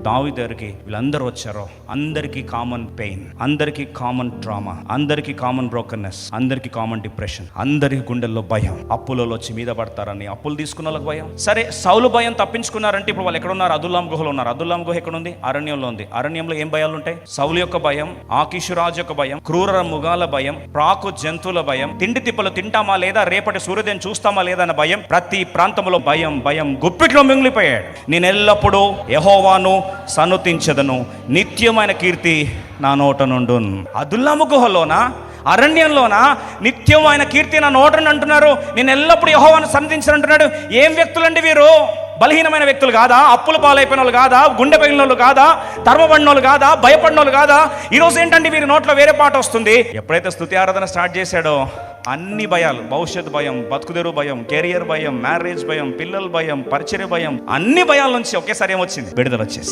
దావీదు దగ్గరికి వీళ్ళందరూ వచ్చారో అందరికీ కామన్ పెయిన్, అందరికీ కామన్ ట్రామా, అందరికీ కామన్ బ్రోకన్నెస్, అందరికీ కామన్ డిప్రెషన్, అందరికి గుండెల్లో భయం. అప్పులలో వచ్చి మీద పడతారని అప్పులు తీసుకున్న వాళ్ళకి భయం. సరే, సౌలు భయం తప్పించుకున్నారంటే ఇప్పుడు వాళ్ళు ఎక్కడ ఉన్నారు? అదుల్లాం గుహలో ఉన్నారు. అదుల్లాం గుహ ఎక్కడ ఉంది? అరణ్యంలో ఉంది. అరణ్యంలో ఏం భయాలు ఉంటాయి? సౌలు యొక్క భయం, ఆకీషు రాజు యొక్క భయం, క్రూర మృగాల భయం, ప్రాకు జంతువుల భయం, తిండి తిప్పలు తింటామా లేదా, రేపటి సూర్యోదయం చూస్తామా లేదా అన్న భయం. ప్రతి ప్రాంతంలో భయం భయం గుప్పిట్లో మింగిలిపోయాడు. నేను ఎల్లప్పుడూ యెహోవాను సన్నుతించెదను, నిత్యమైన కీర్తి నా నోట నుండు. అదుల్లాము గుహలోనా, అరణ్యంలోనా నిత్యమైన కీర్తి నా నోట అంటున్నారు. నేను ఎల్లప్పుడూ యెహోవాను సన్నుతించను అంటున్నాడు. ఏం వ్యక్తులండి వీరు? బలహీనమైన వ్యక్తులు కాదా? అప్పుల పాలైపోయిన వాళ్ళు కాదా? గుండె పగిలిన వాళ్ళు కాదా? ధర్మపడిన వాళ్ళు కాదా? భయపడిన వాళ్ళు కాదా? ఈరోజు ఏంటంటే వీరి నోట్లో వేరే పాట వస్తుంది. ఎప్పుడైతే స్తుతి ఆరాధన స్టార్ట్ చేశాడో అన్ని భయాలు, భవిష్యత్తు భయం, బతుకుదెరువు భయం, కెరియర్ భయం, మ్యారేజ్ భయం, పిల్లల భయం, పరిచర్య భయం, అన్ని భయాల నుంచి ఒకేసారి ఏమొచ్చింది? విడుదల వచ్చేసి